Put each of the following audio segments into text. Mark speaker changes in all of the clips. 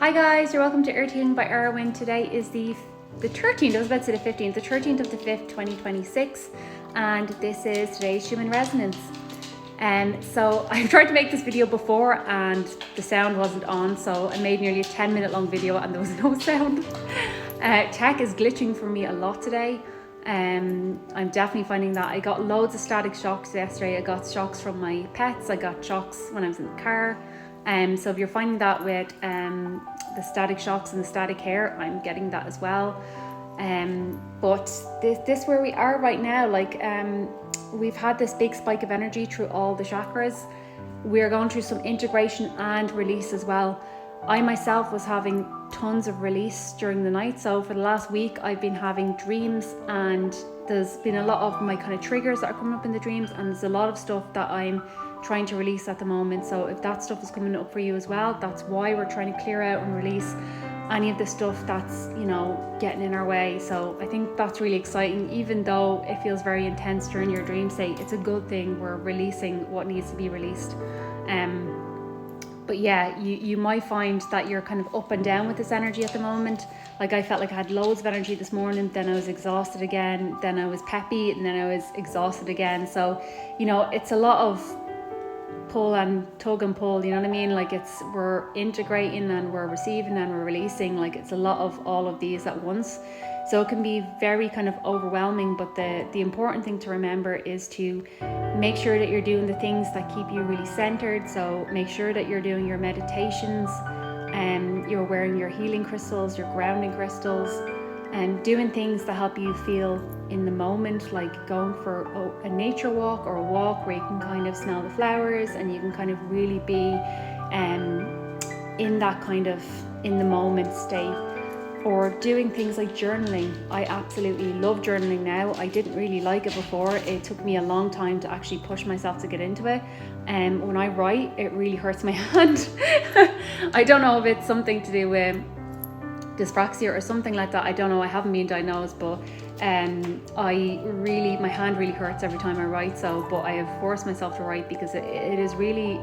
Speaker 1: Hi guys, you're welcome to Earth Healing by Erwin. Today is the 13th, I was about to say the 15th, the 13th of the 5th, 2026, and this is today's Schumann Resonance. So I tried to make this video before and the sound wasn't on, so I made nearly a 10-minute long video and there was no sound. Tech is glitching for me a lot today. I'm definitely finding that. I got loads of static shocks yesterday. I got shocks from my pets, I got shocks when I was in the car. So if you're finding that with the static shocks and the static hair, I'm getting that as well. But this where we are right now, we've had this big spike of energy through all the chakras. We're going through some integration and release as well. I myself was having tons of release during the night. So for the last week, I've been having dreams, and there's been a lot of my kind of triggers that are coming up in the dreams, and there's a lot of stuff that I'm trying to release at the moment. So if that stuff is coming up for you as well, that's why we're trying to clear out and release any of the stuff that's, getting in our way. So I think that's really exciting. Even though it feels very intense during your dream state, it's a good thing. We're releasing what needs to be released. But yeah, you might find that you're kind of up and down with this energy at the moment. Like I felt like I had loads of energy this morning, then I was exhausted again, then I was peppy, and then I was exhausted again. So, it's a lot of pull and tug and pull, you know what I mean? Like we're integrating and we're receiving and we're releasing. Like it's a lot of all of these at once. So it can be very kind of overwhelming, but the important thing to remember is to make sure that you're doing the things that keep you really centered. So make sure that you're doing your meditations, and you're wearing your healing crystals, your grounding crystals, and doing things that help you feel in the moment, like going for a nature walk or a walk where you can kind of smell the flowers and you can kind of really be in that kind of in the moment state. Or doing things like journaling. I absolutely love journaling now. I didn't really like it before. It took me a long time to actually push myself to get into it. And when I write, it really hurts my hand. I don't know if it's something to do with dyspraxia or something like that. I don't know. I haven't been diagnosed, but my hand really hurts every time I write. But I have forced myself to write because it is really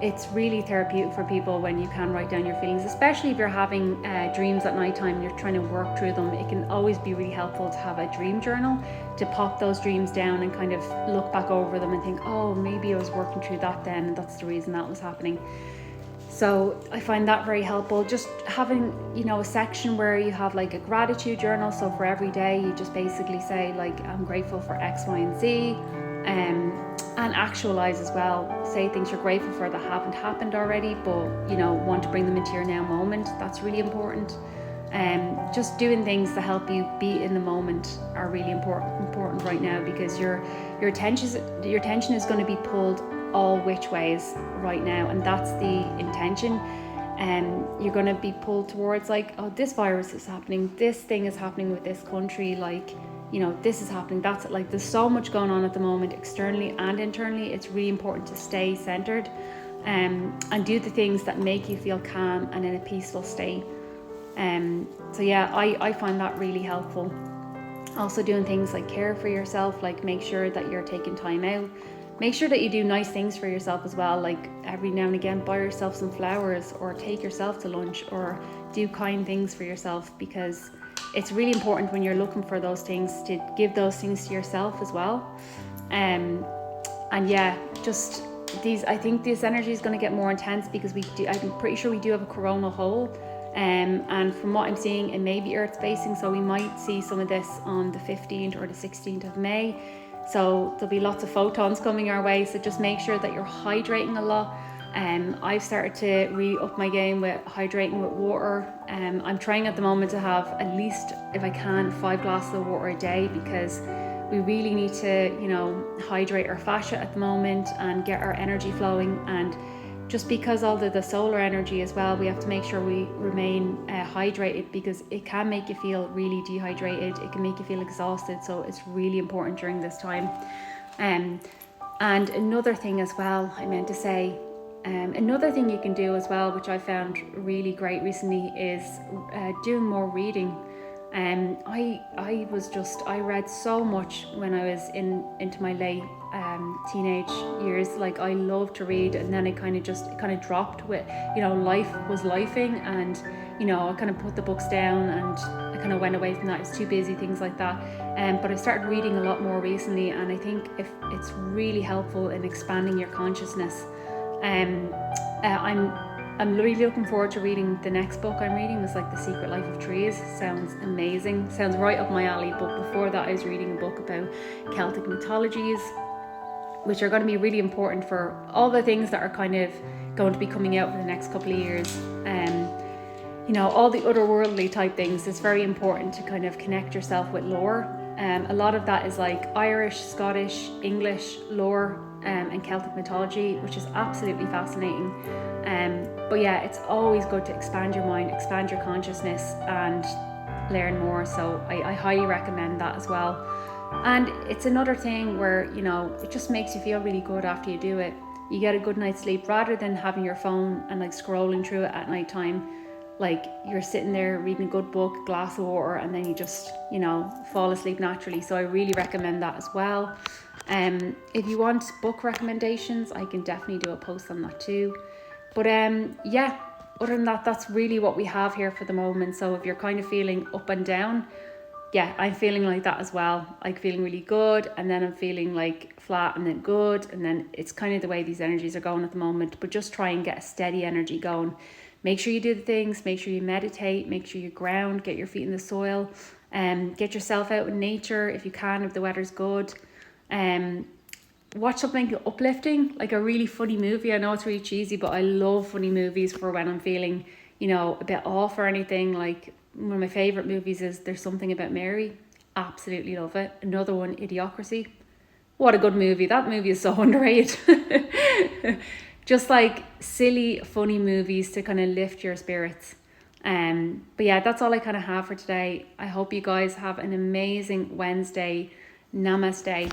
Speaker 1: it's really therapeutic for people when you can write down your feelings, especially if you're having dreams at nighttime and you're trying to work through them. It can always be really helpful to have a dream journal, to pop those dreams down and kind of look back over them and think, oh, maybe I was working through that then, and that's the reason that was happening. So I find that very helpful. Just having, a section where you have like a gratitude journal. So for every day, you just basically say like, I'm grateful for X, Y, and Z, and actualize as well. Say things you're grateful for that haven't happened already, but want to bring them into your now moment. That's really important. Just doing things that help you be in the moment are really important right now, because your attention is going to be pulled all which ways right now, and that's the intention. You're going to be pulled towards like, oh, this virus is happening, this thing is happening with this country, like, this is happening, that's it. Like there's so much going on at the moment, externally and internally. It's really important to stay centered and do the things that make you feel calm and in a peaceful state. So yeah, I find that really helpful. Also doing things like care for yourself, like make sure that you're taking time out. Make sure that you do nice things for yourself as well, like every now and again buy yourself some flowers or take yourself to lunch or do kind things for yourself, because it's really important when you're looking for those things to give those things to yourself as well. And yeah, just these, I think this energy is going to get more intense because I'm pretty sure we do have a coronal hole. And from what I'm seeing, it may be earth spacing, so we might see some of this on the 15th or the 16th of May. So there'll be lots of photons coming our way, so just make sure that you're hydrating a lot. I've started to really up my game with hydrating with water. I'm trying at the moment to have at least, if I can, 5 glasses of water a day, because we really need to, hydrate our fascia at the moment and get our energy flowing. And just because all the solar energy as well, we have to make sure we remain hydrated, because it can make you feel really dehydrated. It can make you feel exhausted. So it's really important during this time. And another thing as well, I meant to say, another thing you can do as well, which I found really great recently, is doing more reading. I read so much when I was into my late teenage years. Like, I loved to read, and then it kind of dropped with, life was lifing, and I kind of put the books down, and I kind of went away from that. I was too busy, things like that. But I started reading a lot more recently, and I think if it's really helpful in expanding your consciousness. I'm really looking forward to reading the next book I'm reading. It's like The Secret Life of Trees. Sounds amazing. Sounds right up my alley. But before that, I was reading a book about Celtic mythologies, which are going to be really important for all the things that are kind of going to be coming out for the next couple of years. All the otherworldly type things. It's very important to kind of connect yourself with lore. A lot of that is like Irish, Scottish, English lore, and Celtic mythology, which is absolutely fascinating. But yeah, it's always good to expand your mind, expand your consciousness, and learn more. So I highly recommend that as well. And it's another thing where, it just makes you feel really good after you do it. You get a good night's sleep rather than having your phone and like scrolling through it at night time. Like, you're sitting there reading a good book, glass of water, and then you just, fall asleep naturally. So I really recommend that as well. If you want book recommendations, I can definitely do a post on that too. But yeah, other than that, that's really what we have here for the moment. So if you're kind of feeling up and down, yeah, I'm feeling like that as well. Like, feeling really good, and then I'm feeling like flat, and then good, and then it's kind of the way these energies are going at the moment. But just try and get a steady energy going. Make sure you do the things, make sure you meditate, make sure you ground, get your feet in the soil, get yourself out in nature if you can, if the weather's good. Watch something uplifting, like a really funny movie. I know it's really cheesy, but I love funny movies for when I'm feeling, a bit off or anything. Like, one of my favourite movies is There's Something About Mary. Absolutely love it. Another one, Idiocracy. What a good movie. That movie is so underrated. Just like silly, funny movies to kind of lift your spirits. But yeah, that's all I kind of have for today. I hope you guys have an amazing Wednesday. Namaste.